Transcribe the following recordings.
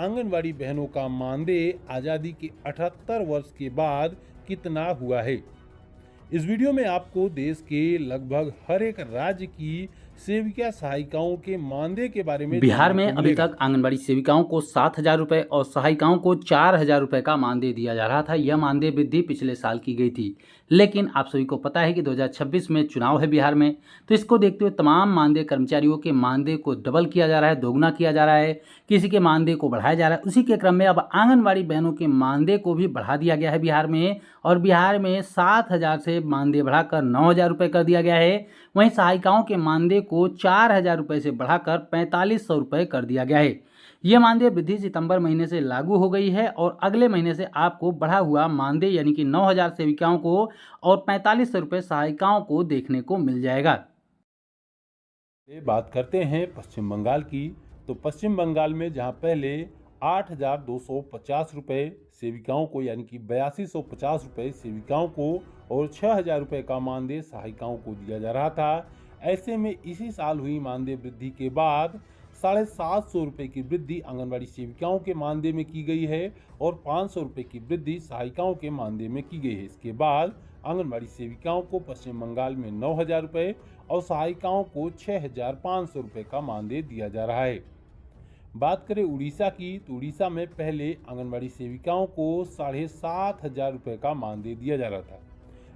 आंगनवाड़ी बहनों का मानदेय आज़ादी के 78 वर्ष के बाद कितना हुआ है। इस वीडियो में आपको देश के लगभग हर एक राज्य की सेविका सहायिकाओं के मानदेय के बारे में बिहार जानने में को अभी मिलेगा। तक आंगनबाड़ी सेविकाओं को 7,000 रुपये और सहायिकाओं को 4,000 रुपये का मानदेय दिया जा रहा था। यह मानदेय वृद्धि पिछले साल की गई थी, लेकिन आप सभी को पता है कि 2026 में चुनाव है बिहार में, तो इसको देखते हुए तमाम मानदेय कर्मचारियों के मानदेय को डबल किया जा रहा है, दोगुना किया जा रहा है, किसी के मानदेय को बढ़ाया जा रहा है। उसी के क्रम में अब आंगनबाड़ी बहनों के मानदेय को भी बढ़ा दिया गया है बिहार में, और बिहार में 7,000 से मानदेय बढ़ाकर 9,000 रुपये कर दिया गया है। वहीं सहायिकाओं के मानदेय को 4,000 रुपये से बढ़ाकर 4,500 रुपये कर दिया गया है। यह मानदेय वृद्धि सितंबर महीने से लागू हो गई है और अगले महीने से आपको बढ़ा हुआ मानदेय यानी कि 9,000 सेविकाओं को और 4,500 रुपये सहायिकाओं को देखने को मिल जाएगा। बात करते हैं पश्चिम बंगाल की, तो पश्चिम बंगाल में जहां पहले 8,250 रुपये सेविकाओं को यानी कि 8,250 रुपये सेविकाओं को और 6,000 रुपये का मानदेय सहायिकाओं को दिया जा रहा था, ऐसे में इसी साल हुई मानदेय वृद्धि के बाद 750 रुपये की वृद्धि आंगनबाड़ी सेविकाओं के मानदेय में की गई है और 500 रुपये की वृद्धि सहायिकाओं के मानदेय में की गई है। इसके बाद आंगनबाड़ी सेविकाओं को पश्चिम बंगाल में 9,000 रुपये और सहायिकाओं को 6,500 रुपये का मानदेय दिया जा रहा है। बात करें उड़ीसा की, तो उड़ीसा में पहले आंगनबाड़ी सेविकाओं को 7,500 रुपये का मानदेय दिया जा रहा था,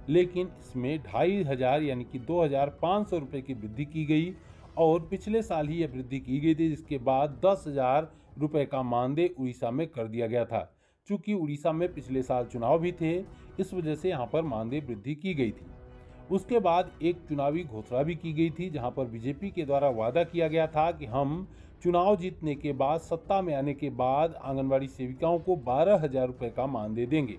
लेकिन इसमें 2,500 यानी कि 2,500 रुपये की वृद्धि की गई और पिछले साल ही यह वृद्धि की गई थी, जिसके बाद 10,000 रुपये का मानदेय उड़ीसा में कर दिया गया था। चूँकि उड़ीसा में पिछले साल चुनाव भी थे, इस वजह से यहाँ पर मानदेय वृद्धि की गई थी। उसके बाद एक चुनावी घोषणा भी की गई थी, जहां पर बीजेपी के द्वारा वादा किया गया था कि हम चुनाव जीतने के बाद, सत्ता में आने के बाद आंगनबाड़ी सेविकाओं को 12,000 रुपये का मानदेय देंगे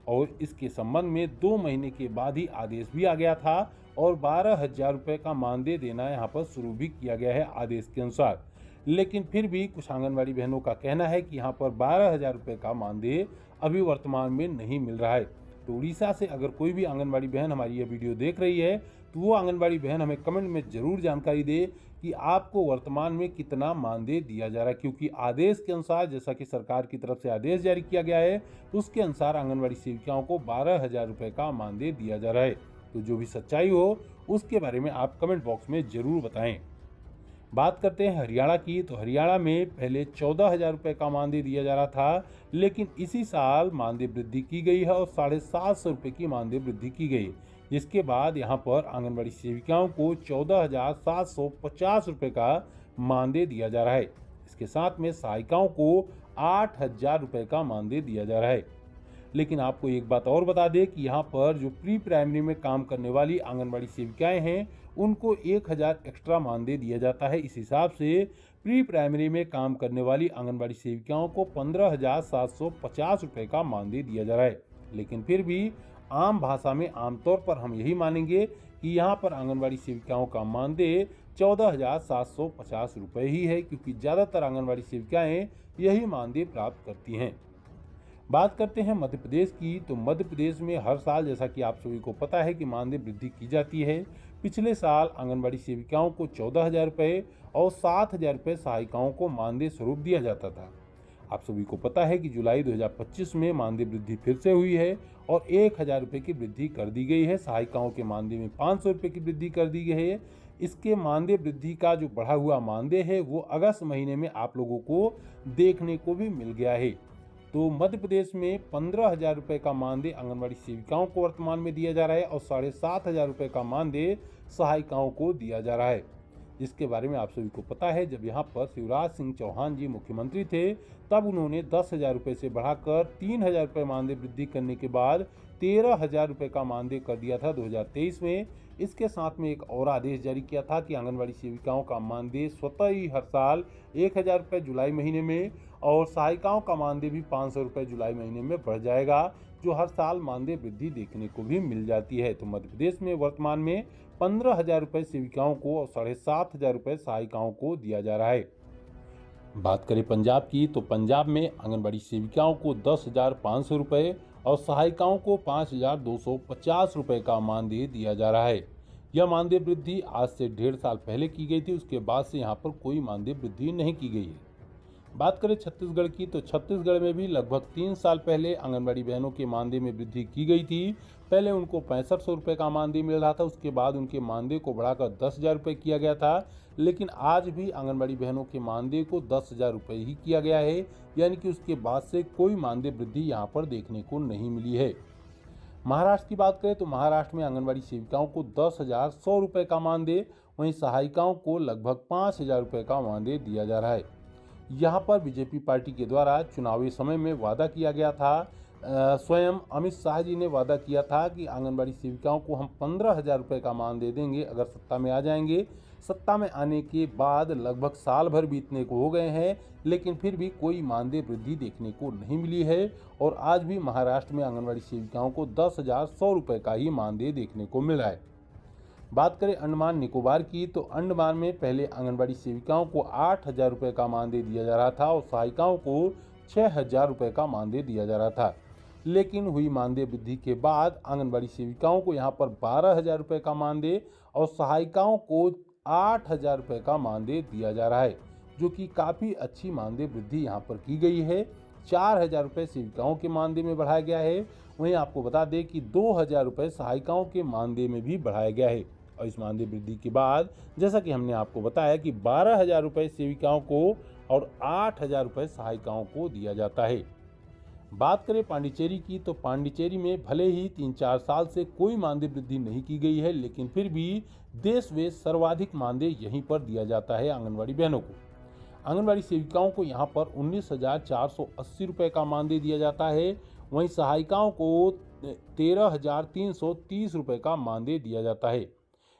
और इसके संबंध में 2 महीने के बाद ही आदेश भी आ गया था और 12,000 रुपये का मानदेय देना यहाँ पर शुरू भी किया गया है आदेश के अनुसार। लेकिन फिर भी कुछ आंगनबाड़ी बहनों का कहना है कि यहाँ पर 12,000 रुपये का मानदेय अभी वर्तमान में नहीं मिल रहा है। तो उड़ीसा से अगर कोई भी आंगनबाड़ी बहन हमारी यह वीडियो देख रही है, तो वो आंगनबाड़ी बहन हमें कमेंट में ज़रूर जानकारी दे कि आपको वर्तमान में कितना मानदेय दिया जा रहा है, क्योंकि आदेश के अनुसार, जैसा कि सरकार की तरफ से आदेश जारी किया गया है, तो उसके अनुसार आंगनबाड़ी सेविकाओं को 12,000 रुपये का मानदेय दिया जा रहा है। तो जो भी सच्चाई हो उसके बारे में आप कमेंट बॉक्स में ज़रूर बताएं। बात करते हैं हरियाणा की, तो हरियाणा में पहले 14,000 रुपये का मानदेय दिया जा रहा था, लेकिन इसी साल मानदेय वृद्धि की गई है और 750 रुपये की मानदेय वृद्धि की गई, जिसके बाद यहां पर आंगनबाड़ी सेविकाओं को 14,750 रुपये का मानदेय दिया जा रहा है। इसके साथ में सहायिकाओं को 8,000 रुपये का मानदेय दिया जा रहा है। लेकिन आपको एक बात और बता दें कि यहाँ पर जो प्री प्राइमरी में काम करने वाली आंगनबाड़ी सेविकाएं हैं, उनको 1,000 एक्स्ट्रा मानदेय दिया जाता है। इस हिसाब से प्री प्राइमरी में काम करने वाली आंगनबाड़ी सेविकाओं को 15,750 रुपये का मानदेय दिया जा रहा है। लेकिन फिर भी आम भाषा में आमतौर पर हम यही मानेंगे कि यहाँ पर आंगनबाड़ी सेविकाओं का मानदेय 14,750 रुपये ही है, क्योंकि ज़्यादातर आंगनबाड़ी सेविकाएँ यही मानदेय प्राप्त करती हैं। बात करते हैं मध्य प्रदेश की, तो मध्य प्रदेश में हर साल, जैसा कि आप सभी को पता है, कि मानदेय वृद्धि की जाती है। पिछले साल आंगनबाड़ी सेविकाओं को 14,000 रुपये और 7,000 रुपये सहायिकाओं को मानदेय स्वरूप दिया जाता था। आप सभी को पता है कि जुलाई 2025 में मानदेय वृद्धि फिर से हुई है और 1,000 रुपये की वृद्धि कर दी गई है। सहायिकाओं के मानदेय में 500 रुपये की वृद्धि कर दी गई है। इसके मानदेय वृद्धि का जो बढ़ा हुआ मानदेय है वो अगस्त महीने में आप लोगों को देखने को भी मिल गया है। तो मध्य प्रदेश में 15,000 रुपये का मानदेय आंगनबाड़ी सेविकाओं को वर्तमान में दिया जा रहा है और 7,500 रुपये का मानदेय सहायिकाओं को दिया जा रहा है, जिसके बारे में आप सभी को पता है। जब यहाँ पर शिवराज सिंह चौहान जी मुख्यमंत्री थे, तब उन्होंने 10,000 रुपये से बढ़ाकर 3,000 रुपये मानदेय वृद्धि करने के बाद 13,000 रुपये का मानदेय कर दिया था 2023 में। इसके साथ में एक और आदेश जारी किया था कि आंगनबाड़ी सेविकाओं का मानदेय स्वतः ही हर साल 1,000 रुपये जुलाई महीने में और सहायिकाओं का मानदेय भी 500 रुपये जुलाई महीने में बढ़ जाएगा, जो हर साल मानदेय वृद्धि देखने को भी मिल जाती है। तो मध्य प्रदेश में वर्तमान में 15,000 रुपये सेविकाओं को और 7,500 रुपये सहायिकाओं को दिया जा रहा है। बात करें पंजाब की, तो पंजाब में आंगनबाड़ी सेविकाओं को 10,500 रुपये और सहायिकाओं को 5,250 रुपये का मानदेय दिया जा रहा है। यह मानदेय वृद्धि आज से 1.5 साल पहले की गई थी, उसके बाद से यहाँ पर कोई मानदेय वृद्धि नहीं की गई है। बात करें छत्तीसगढ़ की तो छत्तीसगढ़ में भी लगभग 3 साल पहले आंगनबाड़ी बहनों के मानदेय में वृद्धि की गई थी। पहले उनको 6500 रुपये का मानदेय मिल रहा था, उसके बाद उनके मानदेय को बढ़ाकर 10,000 रुपये किया गया था। लेकिन आज भी आंगनबाड़ी बहनों के मानदेय को 10,000 रुपये ही किया गया है, यानी कि उसके बाद से कोई मानदेय वृद्धि यहाँ पर देखने को नहीं मिली है। महाराष्ट्र की बात करें तो महाराष्ट्र में आंगनबाड़ी सेविकाओं को 10,100 रुपये का मानदेय, वहीं सहायिकाओं को लगभग 5,000 रुपये का मानदेय दिया जा रहा है। यहाँ पर बीजेपी पार्टी के द्वारा चुनावी समय में वादा किया गया था, स्वयं अमित शाह जी ने वादा किया था कि आंगनबाड़ी सेविकाओं को हम 15,000 रुपये का मानदेय देंगे अगर सत्ता में आ जाएंगे। सत्ता में आने के बाद लगभग साल भर बीतने को हो गए हैं, लेकिन फिर भी कोई मानदेय वृद्धि देखने को नहीं मिली है और आज भी महाराष्ट्र में आंगनबाड़ी सेविकाओं को 10,100 रुपये का ही मानदेय देखने को मिल रहा है। बात करें अंडमान निकोबार की तो अंडमान में पहले आंगनबाड़ी सेविकाओं को 8,000 रुपये का मानदेय दिया जा रहा था और सहायिकाओं को 6,000 रुपये का मानदेय दिया जा रहा था। लेकिन हुई मानदेय वृद्धि के बाद आंगनबाड़ी सेविकाओं को यहाँ पर 12,000 रुपये का मानदेय और सहायिकाओं को 8,000 रुपये का मानदेय दिया जा रहा है, जो कि काफ़ी अच्छी मानदेय वृद्धि यहाँ पर की गई है। 4,000 रुपये सेविकाओं के मानदेय में बढ़ाया गया है। वहीं आपको बता दें कि 2,000 रुपये सहायिकाओं के मानदेय में भी बढ़ाया गया है और इस मानदेय वृद्धि के बाद जैसा कि हमने आपको बताया कि 12,000 रुपये सेविकाओं को और 8,000 रुपये सहायिकाओं को दिया जाता है। बात करें पांडिचेरी की तो पांडिचेरी में भले ही 3-4 साल से कोई मानदेय वृद्धि नहीं की गई है, लेकिन फिर भी देश में सर्वाधिक मानदेय यहीं पर दिया जाता है आंगनबाड़ी बहनों को। आंगनबाड़ी सेविकाओं को यहाँ पर 19,480 रुपये का मानदेय दिया जाता है, वहीं सहायिकाओं को 13,330 रुपये का मानदेय दिया जाता है।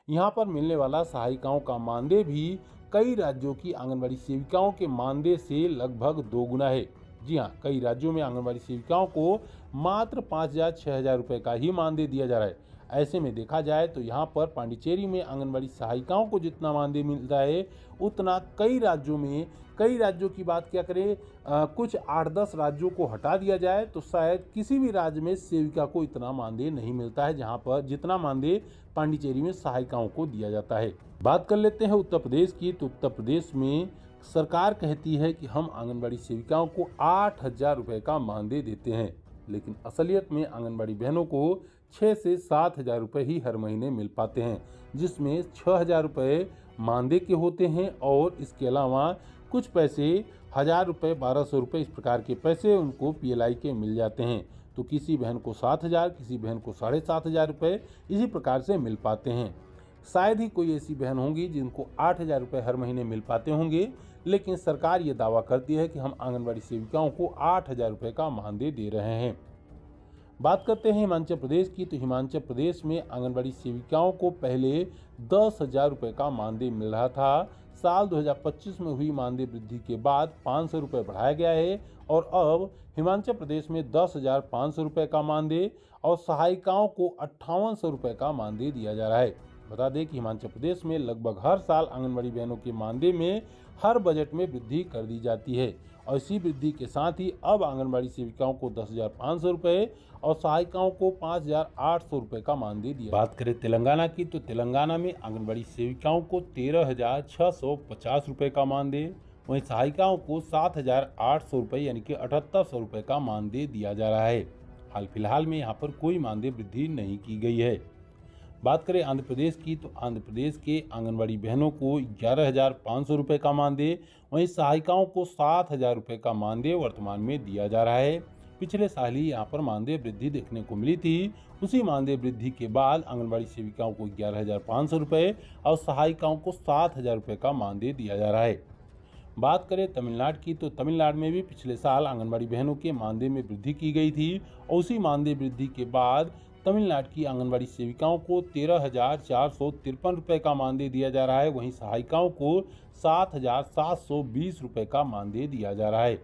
यहाँ पर मिलने वाला सहायिकाओं का मानदेय भी कई राज्यों की आंगनबाड़ी सेविकाओं के मानदेय से लगभग 2 गुना है। जी हाँ, कई राज्यों में आंगनबाड़ी सेविकाओं को मात्र 5,000-6,000 रुपये का ही मानदेय दिया जा रहा है। ऐसे में देखा जाए तो यहाँ पर पांडिचेरी में आंगनबाड़ी सहायिकाओं को जितना मानदेय मिलता है उतना कई राज्यों की बात क्या करें, कुछ 8-10 राज्यों को हटा दिया जाए तो शायद किसी भी राज्य में सेविका को इतना मानदेय नहीं मिलता है जहाँ पर जितना मानदेय पांडिचेरी में सहायिकाओं को दिया जाता है। बात कर लेते हैं उत्तर प्रदेश की तो उत्तर प्रदेश में सरकार कहती है कि हम आंगनबाड़ी सेविकाओं को 8,000 रुपये का मानदेय देते हैं, लेकिन असलियत में आंगनबाड़ी बहनों को 6 से 7,000 रुपये ही हर महीने मिल पाते हैं, जिसमें 6,000 रुपये मानदेय के होते हैं और इसके अलावा कुछ पैसे 1,000 रुपये 1,200 रुपये इस प्रकार के पैसे उनको PLI के मिल जाते हैं। तो किसी बहन को 7,000, किसी बहन को 7,500 रुपये इसी प्रकार से मिल पाते हैं। शायद ही कोई ऐसी बहन होंगी जिनको 8,000 रुपये हर महीने मिल पाते होंगे, लेकिन सरकार ये दावा करती है कि हम आंगनबाड़ी सेविकाओं को 8,000 रुपये का मानदेय दे रहे हैं। बात करते हैं हिमाचल प्रदेश की तो हिमाचल प्रदेश में आंगनबाड़ी सेविकाओं को पहले 10,000 रुपये का मानदेय मिल रहा था। साल 2025 में हुई मानदेय वृद्धि के बाद 500 रुपये बढ़ाया गया है और अब हिमाचल प्रदेश में 10,500 रुपये का मानदेय और सहायिकाओं को 5,800 रुपये का मानदेय दिया जा रहा है। बता दें कि हिमाचल प्रदेश में लगभग हर साल आंगनबाड़ी बहनों के मानदेय में हर बजट में वृद्धि कर दी जाती है और इसी वृद्धि के साथ ही अब आंगनबाड़ी सेविकाओं को 10,500 रुपये और सहायिकाओं को 5,800 रुपये का मानदेय दिया। बात करें तेलंगाना की तो तेलंगाना में आंगनबाड़ी सेविकाओं को 13,650 रुपये का मानदेय, वहीं सहायिकाओं को 7,800 रुपये यानी कि 7,800 रुपये का मानदेय दिया जा रहा है। हाल फिलहाल में यहाँ पर कोई मानदेय वृद्धि नहीं की गई है। बात करें आंध्र प्रदेश की तो आंध्र प्रदेश के आंगनबाड़ी बहनों को 11,500 रुपये का मानदेय, वहीं सहायिकाओं को 7,000 रुपये का मानदेय वर्तमान में दिया जा रहा है। पिछले साल ही यहाँ पर मानदेय वृद्धि देखने को मिली थी। उसी मानदेय वृद्धि के बाद आंगनबाड़ी सेविकाओं को 11,500 रुपये और सहायिकाओं को 7,000 रुपये का मानदेय दिया जा रहा है। बात करें तमिलनाडु की तो तमिलनाडु में भी पिछले साल आंगनबाड़ी बहनों के मानदेय में वृद्धि की गई थी और उसी मानदेय वृद्धि के बाद तमिलनाडु की आंगनबाड़ी सेविकाओं को 13,453 रुपये का मानदेय दिया जा रहा है, वहीं सहायिकाओं को 7,720 रुपये का मानदेय दिया जा रहा है।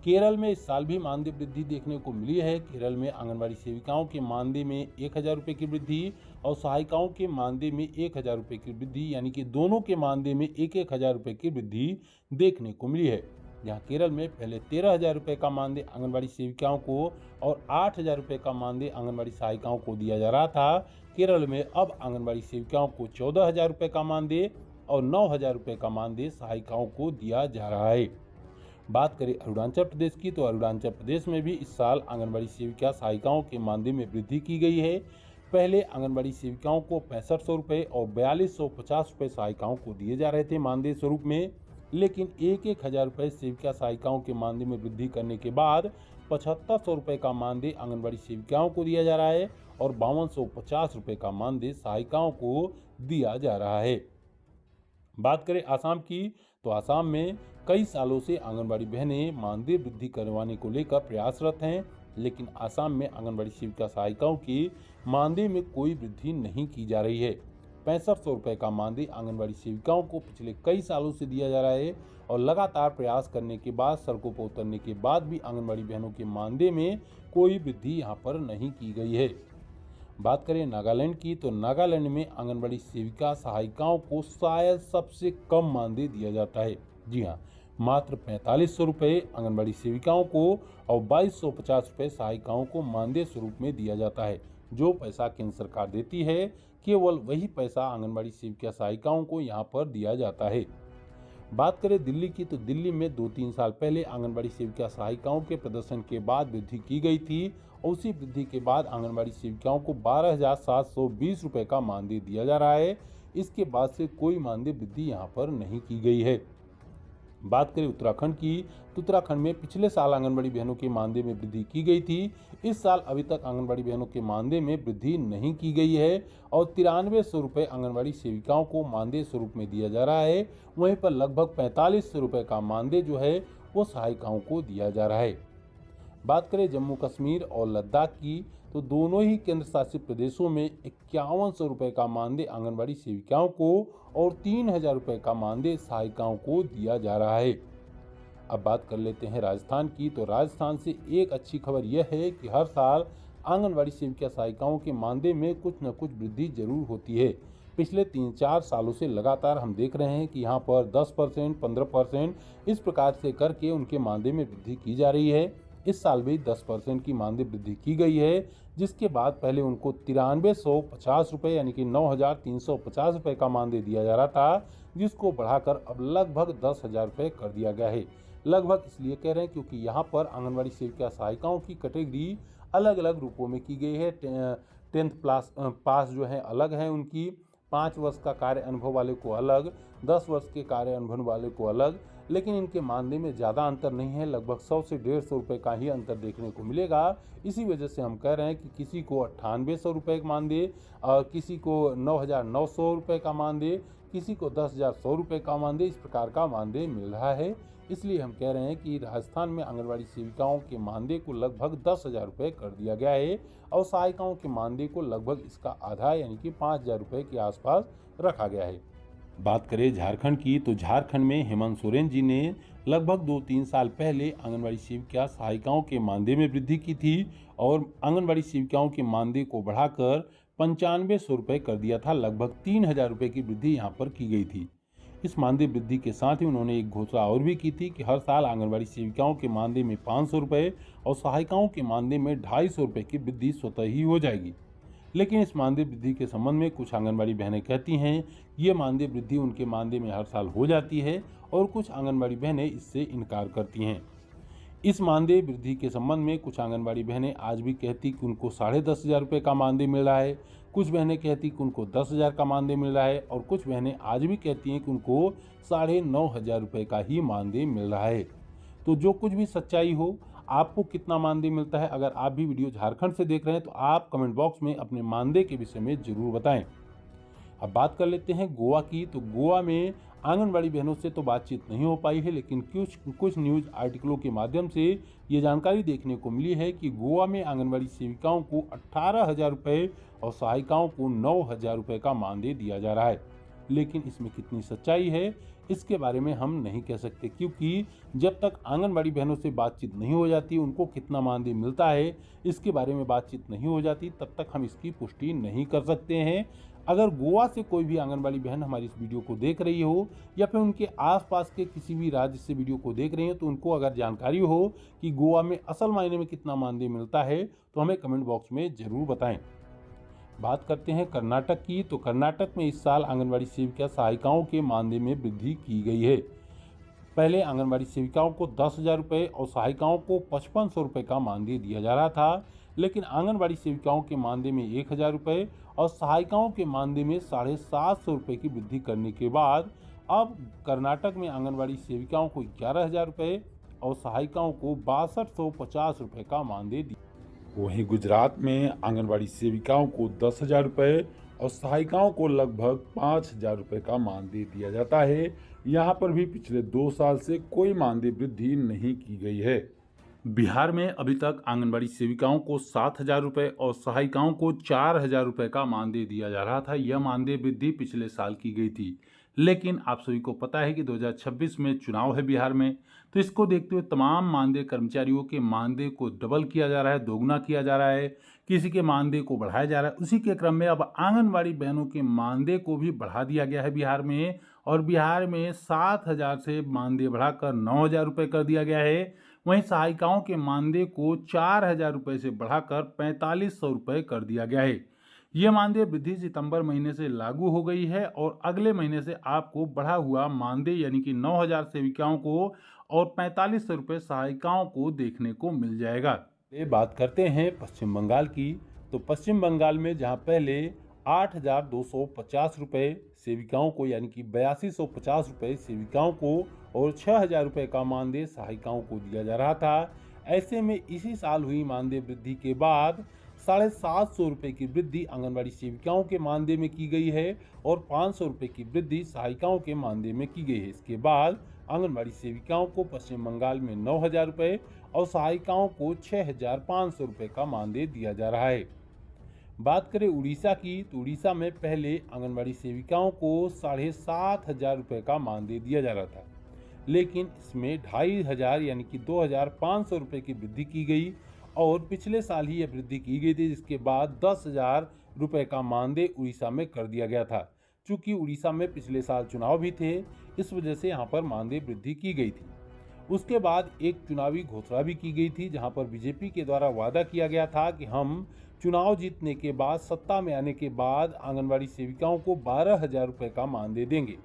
केरल में इस साल भी मानदेय वृद्धि देखने को मिली है। केरल में आंगनबाड़ी सेविकाओं के मानदेय में 1,000 रुपये की वृद्धि और सहायिकाओं के मानदेय में 1,000 रुपये की वृद्धि, यानी कि दोनों के मानदेय में 1,000 रुपये की वृद्धि देखने को मिली है। जहाँ केरल में पहले 13,000 रुपये का मानदेय आंगनबाड़ी सेविकाओं को और 8,000 रुपये का मानदेय आंगनबाड़ी सहायिकाओं को दिया जा रहा था, केरल में अब आंगनबाड़ी सेविकाओं को 14,000 रुपये का मानदेय और 9,000 रुपये का मानदेय सहायिकाओं को दिया जा रहा है। बात करें अरुणाचल प्रदेश की, तो अरुणाचल प्रदेश में भी इस साल आंगनबाड़ी सेविका सहायिकाओं के मानदेय में वृद्धि की गई है। पहले आंगनबाड़ी सेविकाओं को 6500 रुपये और 4250 रुपये सहायिकाओं को दिए जा रहे थे मानदेय स्वरूप में, लेकिन 1,000 रुपये सेविका सहायिकाओं के मानदेय में वृद्धि करने के बाद 7500 रुपये का मानदेय आंगनबाड़ी सेविकाओं को दिया जा रहा है और 5250 रुपये का मानदेय सहायिकाओं को दिया जा रहा है। बात करें आसाम की, तो आसाम में कई सालों से आंगनबाड़ी बहनें मानदेय वृद्धि करवाने को लेकर प्रयासरत हैं, लेकिन आसाम में आंगनबाड़ी सेविका सहायिकाओं की मानदेय में कोई वृद्धि नहीं की जा रही है। 6500 रुपये का मानदेय आंगनबाड़ी सेविकाओं को पिछले कई सालों से दिया जा रहा है और लगातार प्रयास करने के बाद, सड़कों पर उतरने के बाद भी आंगनबाड़ी बहनों के मानदेय में कोई वृद्धि यहाँ पर नहीं की गई है। बात करें नागालैंड की, तो नागालैंड में आंगनबाड़ी सेविका सहायिकाओं को शायद सबसे कम मानदेय दिया जाता है। जी हाँ, मात्र 4500 रुपये आंगनबाड़ी सेविकाओं को और 2250 रुपये सहायिकाओं को मानदेय स्वरूप में दिया जाता है। जो पैसा केंद्र सरकार देती है, केवल वही पैसा आंगनबाड़ी सेविका सहायिकाओं को यहाँ पर दिया जाता है। बात करें दिल्ली की, तो दिल्ली में 2-3 साल पहले आंगनबाड़ी सेविका सहायिकाओं के प्रदर्शन के बाद वृद्धि की गई थी और उसी वृद्धि के बाद आंगनबाड़ी सेविकाओं को 12,720 रुपये का मानदेय दिया जा रहा है। इसके बाद से कोई मानदेय वृद्धि यहाँ पर नहीं की गई है। बात करें उत्तराखंड की, तो उत्तराखंड में पिछले साल आंगनबाड़ी बहनों के मानदेय में वृद्धि की गई थी। इस साल अभी तक आंगनबाड़ी बहनों के मानदेय में वृद्धि नहीं की गई है और 9300 रुपये आंगनबाड़ी सेविकाओं को मानदेय स्वरूप में दिया जा रहा है। वहीं पर लगभग 4500 रुपये का मानदेय जो है वो सहायिकाओं को दिया जा रहा है। बात करें जम्मू कश्मीर और लद्दाख की, तो दोनों ही केंद्र शासित प्रदेशों में 5100 रुपये का मानदेय आंगनबाड़ी सेविकाओं को और 3000 रुपये का मानदेय सहायिकाओं को दिया जा रहा है। अब बात कर लेते हैं राजस्थान की, तो राजस्थान से एक अच्छी खबर यह है कि हर साल आंगनबाड़ी सेविका सहायिकाओं के मानदेय में कुछ न कुछ वृद्धि जरूर होती है। पिछले 3-4 सालों से लगातार हम देख रहे हैं कि यहाँ पर 10%, 15% इस प्रकार से करके उनके मानदेय में वृद्धि की जा रही है। इस साल भी 10% की मानदेय वृद्धि की गई है, जिसके बाद पहले उनको 9350 रुपये यानी कि 9350 रुपये का मानदेय दिया जा रहा था, जिसको बढ़ाकर अब लगभग 10,000 रुपये कर दिया गया है। लगभग इसलिए कह रहे हैं क्योंकि यहाँ पर आंगनबाड़ी सेविका सहायिकाओं की कैटेगरी अलग अलग रूपों में की गई है। 10th पास जो है अलग है उनकी, 5 वर्ष का कार्य अनुभव वाले को अलग, 10 वर्ष के कार्य अनुभव वाले को अलग, लेकिन इनके मानदेय में ज़्यादा अंतर नहीं है। लगभग 100 से 150 रुपये का ही अंतर देखने को मिलेगा। इसी वजह से हम कह रहे हैं कि किसी को 9800 रुपये का मानदेय और किसी को 9900 रुपये का मानदेय, किसी को 10,100 रुपये का मानदेय, इस प्रकार का मानदेय मिल रहा है। इसलिए हम कह रहे हैं कि राजस्थान में आंगनबाड़ी सेविकाओं के मानदेय को लगभग 10,000 रुपये कर दिया गया है और सहायिकाओं के मानदेय को लगभग इसका आधा यानी कि 5,000 रुपये के आसपास रखा गया है। बात करें झारखंड की, तो झारखंड में हेमंत सोरेन जी ने लगभग 2-3 साल पहले आंगनबाड़ी सेविका सहायिकाओं के मानदेय में वृद्धि की थी और आंगनबाड़ी सेविकाओं के मानदेय को बढ़ाकर 9500 रुपये कर दिया था। लगभग 3,000 रुपये की वृद्धि यहाँ पर की गई थी। इस मानदेय वृद्धि के साथ ही उन्होंने एक घोषणा और भी की थी कि हर साल आंगनबाड़ी सेविकाओं के मानदेय में 500 रुपये और सहायिकाओं के मानदेय में 250 रुपये की वृद्धि स्वतः ही हो जाएगी। लेकिन इस मानदेय वृद्धि के संबंध में कुछ आंगनबाड़ी बहनें कहती हैं ये मानदेय वृद्धि उनके मानदेय में हर साल हो जाती है और कुछ आंगनबाड़ी बहनें इससे इनकार करती हैं। इस मानदेय वृद्धि के संबंध में कुछ आंगनबाड़ी बहनें आज भी कहती कि उनको 10,500 रुपये का मानदेय मिल रहा है, कुछ बहनें कहती कि उनको 10,000 का मानदेय मिल रहा है और कुछ बहनें आज भी कहती हैं कि उनको 9,500 रुपये का ही मानदेय मिल रहा है। तो जो कुछ भी सच्चाई हो, आपको कितना मानदेय मिलता है, अगर आप भी वीडियो झारखंड से देख रहे हैं तो आप कमेंट बॉक्स में अपने मानदेय के विषय में जरूर बताएं। अब बात कर लेते हैं गोवा की, तो गोवा में आंगनबाड़ी बहनों से तो बातचीत नहीं हो पाई है, लेकिन कुछ न्यूज़ आर्टिकलों के माध्यम से ये जानकारी देखने को मिली है कि गोवा में आंगनबाड़ी सेविकाओं को 18,000 रुपये और सहायिकाओं को 9,000 रुपये का मानदेय दिया जा रहा है। लेकिन इसमें कितनी सच्चाई है इसके बारे में हम नहीं कह सकते, क्योंकि जब तक आंगनबाड़ी बहनों से बातचीत नहीं हो जाती, उनको कितना मानदेय मिलता है इसके बारे में बातचीत नहीं हो जाती, तब तक हम इसकी पुष्टि नहीं कर सकते हैं। अगर गोवा से कोई भी आंगनबाड़ी बहन हमारी इस वीडियो को देख रही हो या फिर उनके आसपास के किसी भी राज्य से वीडियो को देख रही हो, तो उनको अगर जानकारी हो कि गोवा में असल मायने में कितना मानदेय मिलता है तो हमें कमेंट बॉक्स में ज़रूर बताएं। बात करते हैं कर्नाटक की, तो कर्नाटक में इस साल आंगनबाड़ी सेविका सहायिकाओं के मानदेय में वृद्धि की गई है। पहले आंगनबाड़ी सेविकाओं को 10,000 रुपये और सहायिकाओं को 5500 रुपये का मानदेय दिया जा रहा था, लेकिन आंगनबाड़ी सेविकाओं के मानदेय में 1,000 रुपये और सहायिकाओं के मानदेय में 750 रुपये की वृद्धि करने के बाद अब कर्नाटक में आंगनबाड़ी सेविकाओं को 11,000 रुपये और सहायिकाओं को 6250 रुपये का मानदेय दिया। वहीं गुजरात में आंगनबाड़ी सेविकाओं को 10,000 रुपये और सहायिकाओं को लगभग 5,000 रुपये का मानदेय दिया जाता है। यहाँ पर भी पिछले 2 साल से कोई मानदेय वृद्धि नहीं की गई है। बिहार में अभी तक आंगनबाड़ी सेविकाओं को 7,000 रुपये और सहायिकाओं को 4,000 रुपये का मानदेय दिया जा रहा था। यह मानदेय वृद्धि पिछले साल की गई थी, लेकिन आप सभी को पता है कि 2026 में चुनाव है बिहार में, तो इसको देखते हुए तमाम मानदेय कर्मचारियों के मानदेय को डबल किया जा रहा है, दोगुना किया जा रहा है, किसी के मानदेय को बढ़ाया जा रहा है। उसी के क्रम में अब आंगनबाड़ी बहनों के मानदेय को भी बढ़ा दिया गया है बिहार में, और बिहार में 7,000 से मानदेय बढ़ाकर 9,000 रुपये कर दिया गया है। वहीं सहायिकाओं के मानदेय को 4,000 रुपये से बढ़ाकर 4,500 रुपये कर दिया गया है। ये मानदेय वृद्धि सितंबर महीने से लागू हो गई है और अगले महीने से आपको बढ़ा हुआ मानदेय यानी कि 9,000 सेविकाओं को और 4,500 रुपये सहायिकाओं को देखने को मिल जाएगा। ये बात करते हैं पश्चिम बंगाल की, तो पश्चिम बंगाल में जहां पहले 8,250 रुपये सेविकाओं को यानी कि 8,250 रुपये सेविकाओं को और 6,000 रुपये का मानदेय सहायिकाओं को दिया जा रहा था, ऐसे में इसी साल हुई मानदेय वृद्धि के बाद 750 रुपये की वृद्धि आंगनबाड़ी सेविकाओं के मानदेय में की गई है और 500 रुपये की वृद्धि सहायिकाओं के मानदेय में की गई है। इसके बाद आंगनबाड़ी सेविकाओं को पश्चिम बंगाल में 9,000 रुपये और सहायिकाओं को 6,500 रुपये का मानदेय दिया जा रहा है। बात करें उड़ीसा की, तो उड़ीसा में पहले आंगनबाड़ी सेविकाओं को 7,500 रुपये का मानदेय दिया जा रहा था, लेकिन इसमें 2,500 यानी कि 2,500 रुपये की वृद्धि की गई और पिछले साल ही यह वृद्धि की गई थी, जिसके बाद 10,000 रुपये का मानदेय उड़ीसा में कर दिया गया था। चूंकि उड़ीसा में पिछले साल चुनाव भी थे, इस वजह से यहाँ पर मानदेय वृद्धि की गई थी। उसके बाद एक चुनावी घोषणा भी की गई थी, जहाँ पर बीजेपी के द्वारा वादा किया गया था कि हम चुनाव जीतने के बाद, सत्ता में आने के बाद आंगनबाड़ी सेविकाओं को 12,000 रुपये का मानदेय देंगे,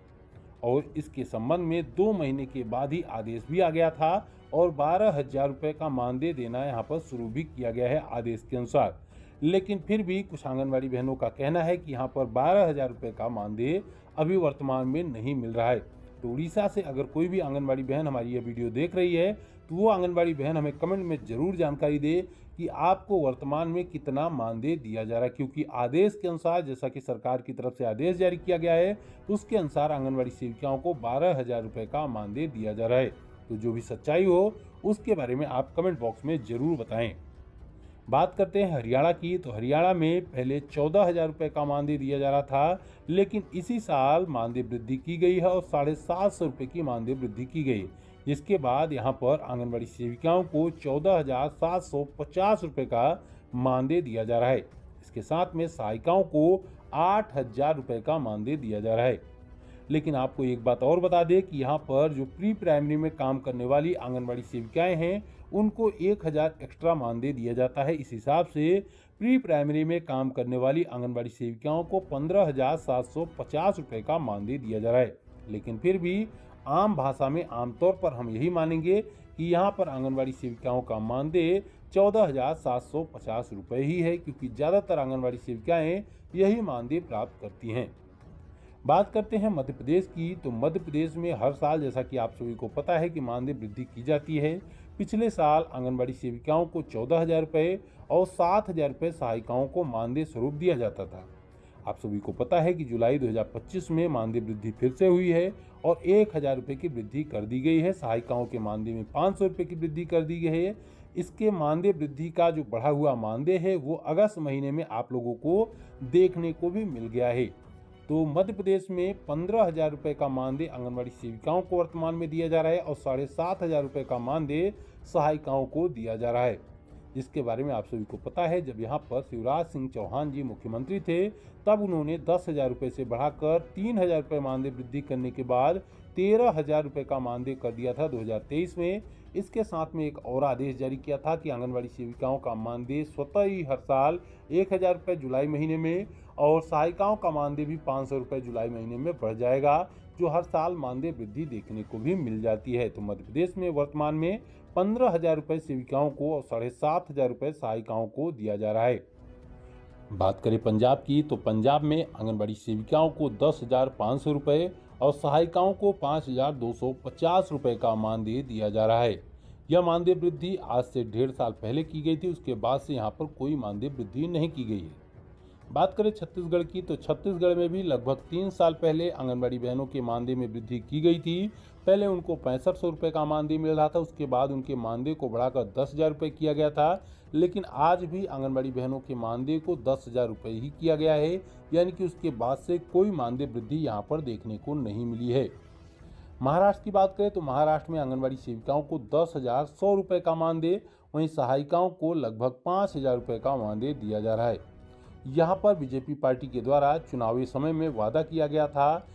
और इसके संबंध में 2 महीने के बाद ही आदेश भी आ गया था और 12,000 रुपये का मानदेय देना यहाँ पर शुरू भी किया गया है आदेश के अनुसार। लेकिन फिर भी कुछ आंगनबाड़ी बहनों का कहना है कि यहाँ पर 12,000 रुपये का मानदेय अभी वर्तमान में नहीं मिल रहा है। तो उड़ीसा से अगर कोई भी आंगनबाड़ी बहन हमारी यह वीडियो देख रही है, तो वो आंगनबाड़ी बहन हमें कमेंट में ज़रूर जानकारी दे कि आपको वर्तमान में कितना मानदेय दिया जा रहा है, क्योंकि आदेश के अनुसार, जैसा कि सरकार की तरफ से आदेश जारी किया गया है, उसके अनुसार आंगनबाड़ी सेविकाओं को 12,000 रुपये का मानदेय दिया जा रहा है। तो जो भी सच्चाई हो उसके बारे में आप कमेंट बॉक्स में ज़रूर बताएं। बात करते हैं हरियाणा की, तो हरियाणा में पहले 14,000 रुपये का मानदेय दिया जा रहा था, लेकिन इसी साल मानदेय वृद्धि की गई है और 750 रुपये की मानदेय वृद्धि की गई, जिसके बाद यहाँ पर आंगनबाड़ी सेविकाओं को 14,750 रुपये का मानदेय दिया जा रहा है। इसके साथ में सहायिकाओं को 8,000 रुपये का मानदेय दिया जा रहा है। लेकिन आपको एक बात और बता दें कि यहाँ पर जो प्री प्राइमरी में काम करने वाली आंगनबाड़ी सेविकाएं हैं, उनको 1,000 एक्स्ट्रा मानदेय दिया जाता है। इस हिसाब से प्री प्राइमरी में काम करने वाली आंगनबाड़ी सेविकाओं को 15,750 रुपये का मानदेय दिया जा रहा है। लेकिन फिर भी आम भाषा में आमतौर पर हम यही मानेंगे कि यहाँ पर आंगनबाड़ी सेविकाओं का मानदेय 14,750 रुपये ही है, क्योंकि ज़्यादातर आंगनबाड़ी सेविकाएं यही मानदेय प्राप्त करती हैं। बात करते हैं मध्य प्रदेश की, तो मध्य प्रदेश में हर साल, जैसा कि आप सभी को पता है, कि मानदेय वृद्धि की जाती है। पिछले साल आंगनबाड़ी सेविकाओं को 14,000 रुपये और 7,000 रुपये सहायिकाओं को मानदेय स्वरूप दिया जाता था। आप सभी को पता है कि जुलाई 2025 में मानदेय वृद्धि फिर से हुई है और 1,000 रुपये की वृद्धि कर दी गई है। सहायिकाओं के मानदेय में 500 रुपये की वृद्धि कर दी गई है। इसके मानदेय वृद्धि का जो बढ़ा हुआ मानदेय है वो अगस्त महीने में आप लोगों को देखने को भी मिल गया है। तो मध्य प्रदेश में 15,000 रुपये का मानदेय आंगनबाड़ी सेविकाओं को वर्तमान में दिया जा रहा है और 7,500 रुपये का मानदेय सहायिकाओं को दिया जा रहा है। जिसके बारे में आप सभी को पता है, जब यहाँ पर शिवराज सिंह चौहान जी मुख्यमंत्री थे, तब उन्होंने 10,000 रुपये से बढ़ाकर 3,000 रुपये मानदेय वृद्धि करने के बाद 13,000 रुपये का मानदेय कर दिया था 2023 में। इसके साथ में एक और आदेश जारी किया था कि आंगनबाड़ी सेविकाओं का मानदेय स्वतः ही हर साल 1,000 रुपये जुलाई महीने में और सहायिकाओं का मानदेय भी 500 रुपये जुलाई महीने में बढ़ जाएगा, जो हर साल मानदेय वृद्धि देखने को भी मिल जाती है। तो मध्य प्रदेश में वर्तमान में 15,000 रुपये सेविकाओं को और 7,500 रुपये सहायिकाओं को दिया जा रहा है। बात करें पंजाब की, तो पंजाब में आंगनबाड़ी सेविकाओं को 10,500 रुपये और सहायिकाओं को 5,250 रुपये का मानदेय दिया जा रहा है। यह मानदेय वृद्धि आज से 1.5 साल पहले की गई थी। उसके बाद से यहाँ पर कोई मानदेय वृद्धि नहीं की गई है। बात करें छत्तीसगढ़ की, तो छत्तीसगढ़ में भी लगभग 3 साल पहले आंगनबाड़ी बहनों के मानदेय में वृद्धि की गई थी। पहले उनको 6500 रुपये का मानदेय मिल रहा था, उसके बाद उनके मानदेय को बढ़ाकर 10,000 रुपये किया गया था। लेकिन आज भी आंगनबाड़ी बहनों के मानदेय को 10,000 रुपये ही किया गया है, यानी कि उसके बाद से कोई मानदेय वृद्धि यहाँ पर देखने को नहीं मिली है। महाराष्ट्र की बात करें तो महाराष्ट्र में आंगनबाड़ी सेविकाओं को 10,100 रुपये का मानदेय, वहीं सहायिकाओं को लगभग 5,000 रुपये का मानदेय दिया जा रहा है। यहाँ पर बीजेपी पार्टी के द्वारा चुनावी समय में वादा किया गया था,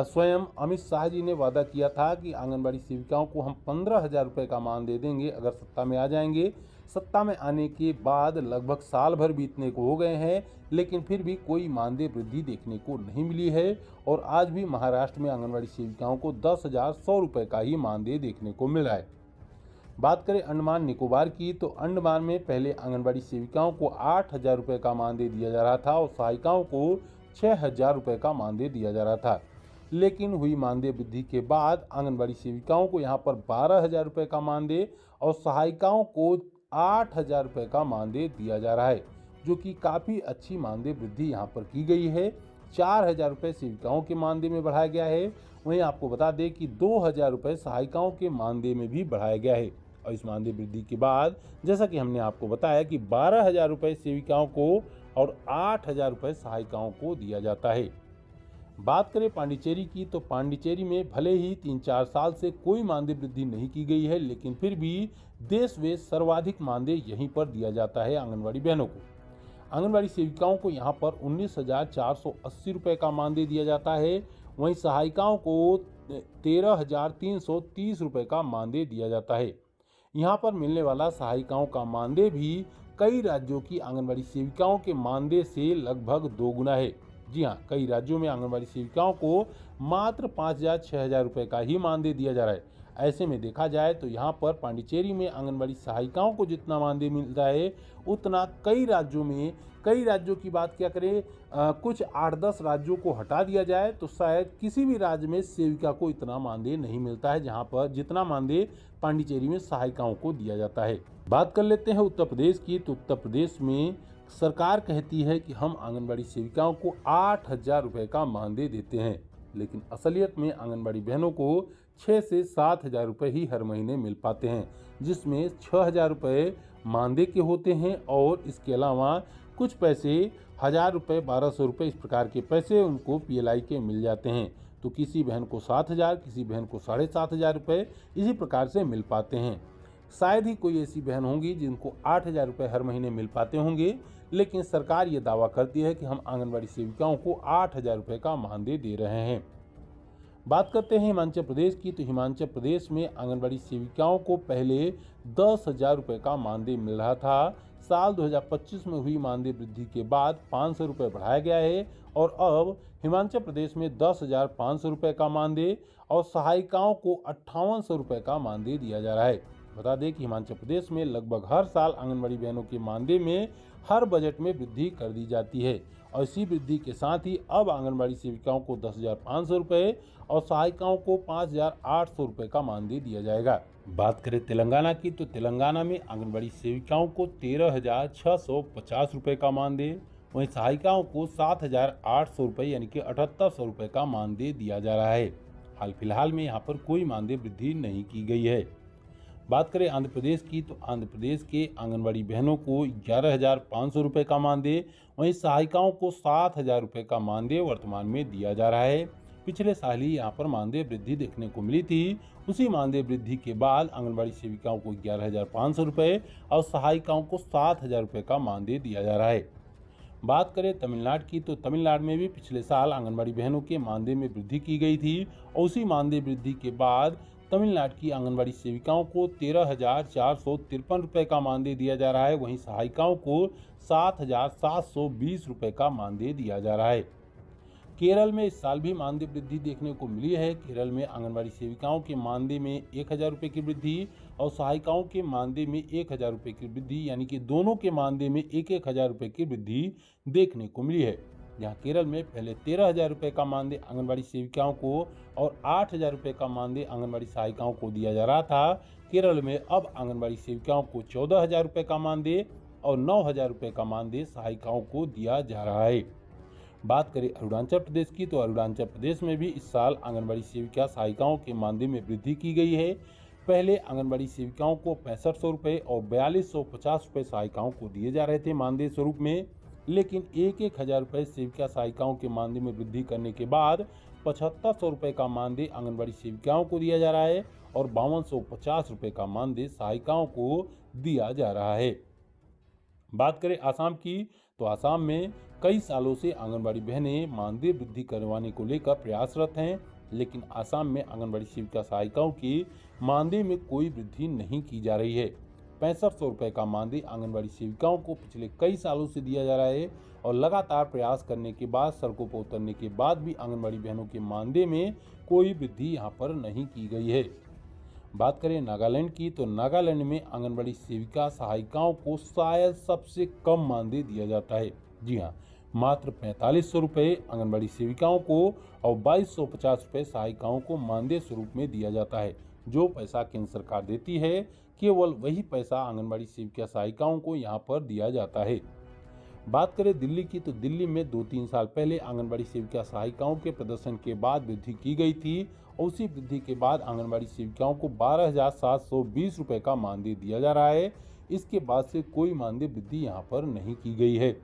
स्वयं अमित शाह जी ने वादा किया था कि आंगनबाड़ी सेविकाओं को हम 15,000 रुपये का मानदेय देंगे अगर सत्ता में आ जाएंगे। सत्ता में आने के बाद लगभग साल भर बीतने को हो गए हैं, लेकिन फिर भी कोई मानदेय वृद्धि देखने को नहीं मिली है और आज भी महाराष्ट्र में आंगनबाड़ी सेविकाओं को 10,100 रुपये का ही मानदेय देखने को मिल रहा है। बात करें अंडमान निकोबार की, तो अंडमान में पहले आंगनबाड़ी सेविकाओं को 8,000 रुपये का मानदेय दिया जा रहा था और सहायिकाओं को 6,000 रुपये का मानदेय दिया जा रहा था। लेकिन हुई मानदेय वृद्धि के बाद आंगनबाड़ी सेविकाओं को यहाँ पर 12,000 रुपये का मानदेय और सहायिकाओं को 8,000 रुपये का मानदेय दिया जा रहा है, जो कि काफ़ी अच्छी मानदेय वृद्धि यहाँ पर की गई है। 4,000 रुपये सेविकाओं के मानदेय में बढ़ाया गया है। वहीं आपको बता दें कि 2,000 रुपये सहायिकाओं के मानदेय में भी बढ़ाया गया है। और इस मानदेय वृद्धि के बाद जैसा कि हमने आपको बताया कि 12,000 रुपये सेविकाओं को और 8,000 रुपये सहायिकाओं को दिया जाता है। बात करें पांडिचेरी की, तो पांडिचेरी में भले ही 3-4 साल से कोई मानदेय वृद्धि नहीं की गई है, लेकिन फिर भी देश में सर्वाधिक मानदेय यहीं पर दिया जाता है आंगनबाड़ी बहनों को। आंगनबाड़ी सेविकाओं को यहाँ पर 19,480 रुपये का मानदेय दिया जाता है। वहीं सहायिकाओं को 13,330 रुपये का मानदेय दिया जाता है। यहाँ पर मिलने वाला सहायिकाओं का मानदेय भी कई राज्यों की आंगनबाड़ी सेविकाओं के मानदेय से लगभग 2 गुना है। जी हाँ, कई राज्यों में आंगनबाड़ी सेविकाओं को मात्र 5,000-6,000 रुपये का ही मानदेय दिया जा रहा है। ऐसे में देखा जाए तो यहाँ पर पांडिचेरी में आंगनबाड़ी सहायिकाओं को जितना मानदेय मिलता है उतना कई राज्यों की बात क्या करें, कुछ 8-10 राज्यों को हटा दिया जाए तो शायद किसी भी राज्य में सेविका को इतना मानदेय नहीं मिलता है जहाँ पर जितना मानदेय पांडिचेरी में सहायिकाओं को दिया जाता है। बात कर लेते हैं उत्तर प्रदेश की, तो उत्तर प्रदेश में सरकार कहती है कि हम आंगनबाड़ी सेविकाओं को 8,000 रुपये का मानदेय देते हैं, लेकिन असलियत में आंगनबाड़ी बहनों को 6 से 7,000 रुपये ही हर महीने मिल पाते हैं, जिसमें 6,000 रुपये मानदेय के होते हैं और इसके अलावा कुछ पैसे 1,000 रुपये, 1,200 रुपये इस प्रकार के पैसे उनको PLI के मिल जाते हैं। तो किसी बहन को 7,000, किसी बहन को 7,500 रुपये इसी प्रकार से मिल पाते हैं। शायद ही कोई ऐसी बहन होंगी जिनको 8,000 रुपये हर महीने मिल पाते होंगे, लेकिन सरकार ये दावा करती है कि हम आंगनबाड़ी सेविकाओं को 8,000 रुपये का मानदेय दे रहे हैं। बात करते हैं हिमाचल प्रदेश की, तो हिमाचल प्रदेश में आंगनबाड़ी सेविकाओं को पहले 10,000 रुपये का मानदेय मिल रहा था। साल 2025 में हुई मानदेय वृद्धि के बाद 500 रुपये बढ़ाया गया है और अब हिमाचल प्रदेश में 10,500 रुपये का मानदेय और सहायिकाओं को 5,800 रुपये का मानदेय दिया जा रहा है। बता दें कि हिमाचल प्रदेश में लगभग हर साल आंगनबाड़ी बहनों के मानदेय में हर बजट में वृद्धि कर दी जाती है और इसी वृद्धि के साथ ही अब आंगनबाड़ी सेविकाओं को 10,500 रुपये और सहायिकाओं को 5,800 रुपये का मानदेय दिया जाएगा। बात करें तेलंगाना की, तो तेलंगाना में आंगनबाड़ी सेविकाओं को 13,650 रुपये का मानदेय, वहीं सहायिकाओं को 7,800 रुपये यानी कि 7,800 रुपये का मानदेय दिया जा रहा है। हाल फिलहाल में यहाँ पर कोई मानदेय वृद्धि नहीं की गई है। बात करें आंध्र प्रदेश की, तो आंध्र प्रदेश के आंगनबाड़ी बहनों को 11,500 रुपये का मानदेय, वहीं सहायिकाओं को 7,000 रुपये का मानदेय वर्तमान में दिया जा रहा है। पिछले साल ही यहाँ पर मानदेय वृद्धि देखने को मिली थी। उसी मानदेय वृद्धि के बाद आंगनबाड़ी सेविकाओं को 11,500 रुपये और सहायिकाओं को 7,000 रुपये का मानदेय दिया जा रहा है। बात करें तमिलनाडु की, तो तमिलनाडु में भी पिछले साल आंगनबाड़ी बहनों के मानदेय में वृद्धि की गई थी और उसी मानदेय वृद्धि के बाद तमिलनाडु की आंगनबाड़ी सेविकाओं को 13,453 रुपये का मानदेय दिया जा रहा है, वहीं सहायिकाओं को 7,720 रुपये का मानदेय दिया जा रहा है। केरल में इस साल भी मानदेय वृद्धि देखने को मिली है। केरल में आंगनबाड़ी सेविकाओं के मानदेय में 1,000 रुपये की वृद्धि और सहायिकाओं के मानदेय में 1,000 रुपये की वृद्धि, यानी कि दोनों के मानदेय में 1,000 रुपये की वृद्धि देखने को मिली है। जहां केरल में पहले 13,000 रुपये का मानदेय आंगनबाड़ी सेविकाओं को और 8,000 रुपये का मानदेय आंगनबाड़ी सहायिकाओं को दिया जा रहा था, केरल में अब आंगनबाड़ी सेविकाओं को 14,000 रुपये का मानदेय और 9,000 रुपये का मानदेय सहायिकाओं को दिया जा रहा है। बात करें अरुणाचल प्रदेश की, तो अरुणाचल प्रदेश में भी इस साल आंगनबाड़ी सेविका सहायिकाओं के मानदेय में वृद्धि की गई है। पहले आंगनबाड़ी सेविकाओं को 6500 रुपये और 4250 रुपये सहायिकाओं को दिए जा रहे थे मानदेय स्वरूप में, लेकिन 1,000 रुपये सेविका सहायिकाओं के मानदेय में वृद्धि करने के बाद 7500 रुपये का मानदेय आंगनबाड़ी सेविकाओं को दिया जा रहा है और 5250 रुपये का मानदेय सहायिकाओं को दिया जा रहा है। बात करें आसाम की, तो आसाम में कई सालों से आंगनबाड़ी बहनें मानदेय वृद्धि करवाने को लेकर प्रयासरत हैं, लेकिन आसाम में आंगनबाड़ी सेविका सहायिकाओं के मानदेय में कोई वृद्धि नहीं की जा रही है। 6500 रुपये का मानदेय आंगनबाड़ी सेविकाओं को पिछले कई सालों से दिया जा रहा है और लगातार प्रयास करने के बाद, सड़कों पर उतरने के बाद भी आंगनबाड़ी बहनों के मानदेय में कोई वृद्धि यहाँ पर नहीं की गई है। बात करें नागालैंड की, तो नागालैंड में आंगनबाड़ी सेविका सहायिकाओं को शायद सबसे कम मानदेय दिया जाता है। जी हाँ, मात्र 4500 रुपये आंगनबाड़ी सेविकाओं को और 2250 रुपये सहायिकाओं को मानदेय स्वरूप में दिया जाता है। जो पैसा केंद्र सरकार देती है, केवल वही पैसा आंगनबाड़ी सेविका सहायिकाओं को यहाँ पर दिया जाता है। बात करें दिल्ली की, तो दिल्ली में 2-3 साल पहले आंगनबाड़ी सेविका सहायिकाओं के प्रदर्शन के बाद वृद्धि की गई थी और उसी वृद्धि के बाद आंगनबाड़ी सेविकाओं को 12,720 रुपये का मानदेय दिया जा रहा है। इसके बाद से कोई मानदेय वृद्धि यहाँ पर नहीं की गई है।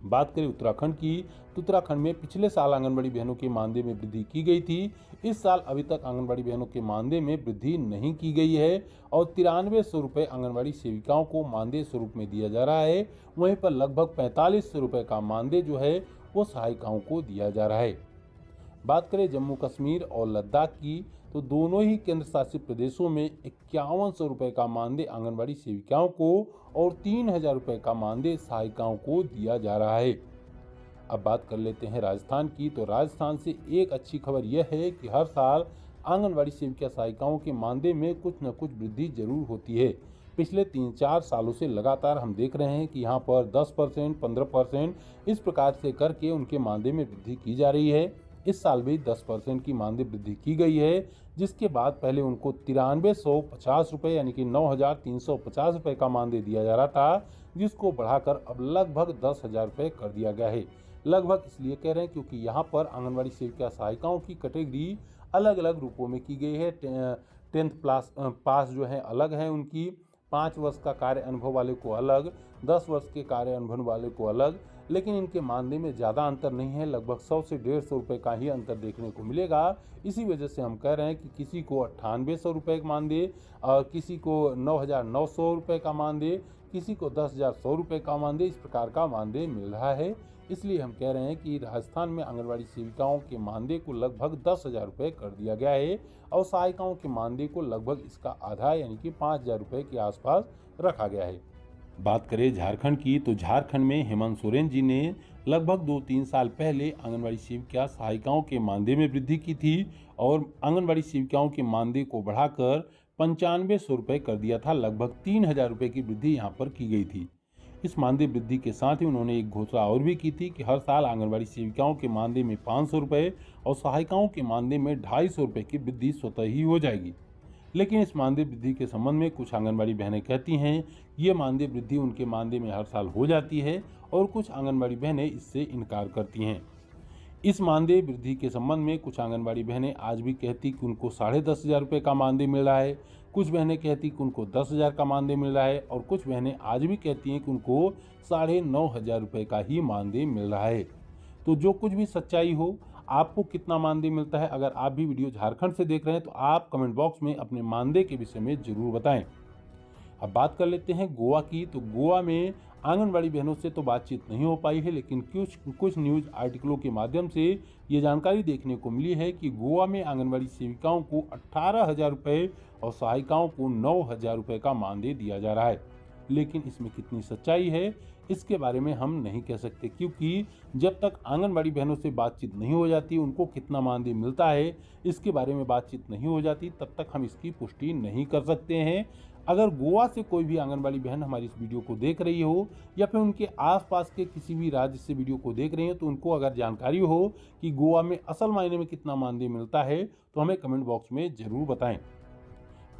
बात करें उत्तराखंड की, तो उत्तराखंड में पिछले साल आंगनबाड़ी बहनों के मानदेय में वृद्धि की गई थी। इस साल अभी तक आंगनबाड़ी बहनों के मानदेय में वृद्धि नहीं की गई है और 9300 रुपये आंगनबाड़ी सेविकाओं को मानदेय स्वरूप में दिया जा रहा है। वहीं पर लगभग 4500 रुपये का मानदेय जो है वो सहायिकाओं को दिया जा रहा है। बात करें जम्मू कश्मीर और लद्दाख की, तो दोनों ही केंद्र शासित प्रदेशों में 5100 रुपये का मानदेय आंगनबाड़ी सेविकाओं को और 3000 रुपये का मानदेय सहायिकाओं को दिया जा रहा है। अब बात कर लेते हैं राजस्थान की, तो राजस्थान से एक अच्छी खबर यह है कि हर साल आंगनबाड़ी सेविका सहायिकाओं के मानदेय में कुछ न कुछ वृद्धि जरूर होती है। पिछले 3-4 सालों से लगातार हम देख रहे हैं कि यहाँ पर 10%, 15% इस प्रकार से करके उनके मानदेय में वृद्धि की जा रही है। इस साल भी 10% की मानदेय वृद्धि की गई है, जिसके बाद पहले उनको 9350 रुपये यानी कि 9,350 रुपये का मानदेय दिया जा रहा था, जिसको बढ़ाकर अब लगभग 10,000 रुपये कर दिया गया है। लगभग इसलिए कह रहे हैं क्योंकि यहाँ पर आंगनबाड़ी सेविका सहायिकाओं की कैटेगरी अलग अलग रूपों में की गई है। 10th पास जो है अलग है उनकी, 5 वर्ष का कार्य अनुभव वाले को अलग, 10 वर्ष के कार्य अनुभव वाले को अलग, लेकिन इनके मानदेय में ज़्यादा अंतर नहीं है। लगभग 100 से 150 रुपये का ही अंतर देखने को मिलेगा। इसी वजह से हम कह रहे हैं कि किसी को 9800 रुपये का मानदेय और किसी को 9,900 रुपये का मानदेय, किसी को 10,100 रुपये का मानदेय, इस प्रकार का मानदेय मिल रहा है। इसलिए हम कह रहे हैं कि राजस्थान में आंगनबाड़ी सेविकाओं के मानदेय को लगभग 10,000 रुपये कर दिया गया है और सहायिकाओं के मानदेय को लगभग इसका आधा यानी कि 5,000 रुपये के आसपास रखा गया है। बात करें झारखंड की, तो झारखंड में हेमंत सोरेन जी ने लगभग 2-3 साल पहले आंगनबाड़ी सेविका सहायिकाओं के मानदेय में वृद्धि की थी और आंगनबाड़ी सेविकाओं के मानदेय को बढ़ाकर 9500 रुपये कर दिया था। लगभग 3,000 रुपये की वृद्धि यहाँ पर की गई थी। इस मानदेय वृद्धि के साथ ही उन्होंने एक घोषणा और भी की थी कि हर साल आंगनबाड़ी सेविकाओं के मानदेय में 500 रुपये और सहायिकाओं के मानदेय में 250 रुपये की वृद्धि स्वतः ही हो जाएगी। लेकिन इस मानदेय वृद्धि के संबंध में कुछ आंगनबाड़ी बहनें कहती हैं ये मानदेय वृद्धि उनके मानदेय में हर साल हो जाती है और कुछ आंगनबाड़ी बहनें इससे इनकार करती हैं। इस मानदेय वृद्धि के संबंध में कुछ आंगनबाड़ी बहनें आज भी कहती कि उनको 10,500 रुपये का मानदेय मिल रहा है, कुछ बहनें कहती कि उनको 10,000 का मानदेय मिल रहा है और कुछ बहनें आज भी कहती हैं कि उनको 9,500 रुपये का ही मानदेय मिल रहा है। तो जो कुछ भी सच्चाई हो, आपको कितना मानदेय मिलता है, अगर आप भी वीडियो झारखंड से देख रहे हैं तो आप कमेंट बॉक्स में अपने मानदेय के विषय में जरूर बताएं। अब बात कर लेते हैं गोवा की, तो गोवा में आंगनबाड़ी बहनों से तो बातचीत नहीं हो पाई है, लेकिन कुछ न्यूज़ आर्टिकलों के माध्यम से ये जानकारी देखने को मिली है कि गोवा में आंगनबाड़ी सेविकाओं को 18,000 रुपये और सहायिकाओं को 9,000 रुपये का मानदेय दिया जा रहा है। लेकिन इसमें कितनी सच्चाई है इसके बारे में हम नहीं कह सकते, क्योंकि जब तक आंगनबाड़ी बहनों से बातचीत नहीं हो जाती, उनको कितना मानदेय मिलता है इसके बारे में बातचीत नहीं हो जाती, तब तक हम इसकी पुष्टि नहीं कर सकते हैं। अगर गोवा से कोई भी आंगनबाड़ी बहन हमारी इस वीडियो को देख रही हो या फिर उनके आसपास के किसी भी राज्य से वीडियो को देख रही हो, तो उनको अगर जानकारी हो कि गोवा में असल मायने में कितना मानदेय मिलता है तो हमें कमेंट बॉक्स में ज़रूर बताएं।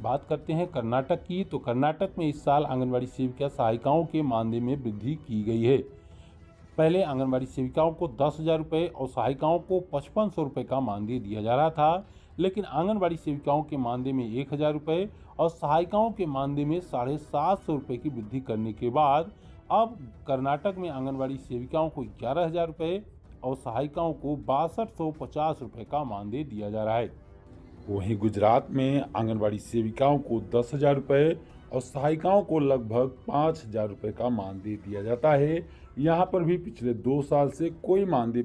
बात करते हैं कर्नाटक की, तो कर्नाटक में इस साल आंगनबाड़ी सेविका सहायिकाओं के मानदेय में वृद्धि की गई है। पहले आंगनबाड़ी सेविकाओं को 10,000 रुपये और सहायिकाओं को 5500 रुपये का मानदेय दिया जा रहा था, लेकिन आंगनबाड़ी सेविकाओं के मानदेय में 1,000 रुपये और सहायिकाओं के मानदेय में 750 रुपये की वृद्धि करने के बाद अब कर्नाटक में आंगनबाड़ी सेविकाओं को 11,000 रुपये और सहायिकाओं को 6250 रुपये का मानदेय दिया जा रहा है। वहीं गुजरात में आंगनबाड़ी सेविकाओं को 10,000 रुपये और सहायिकाओं को लगभग 5,000 रुपये का मानदेय दिया जाता है। यहाँ पर भी पिछले 2 साल से कोई मानदेय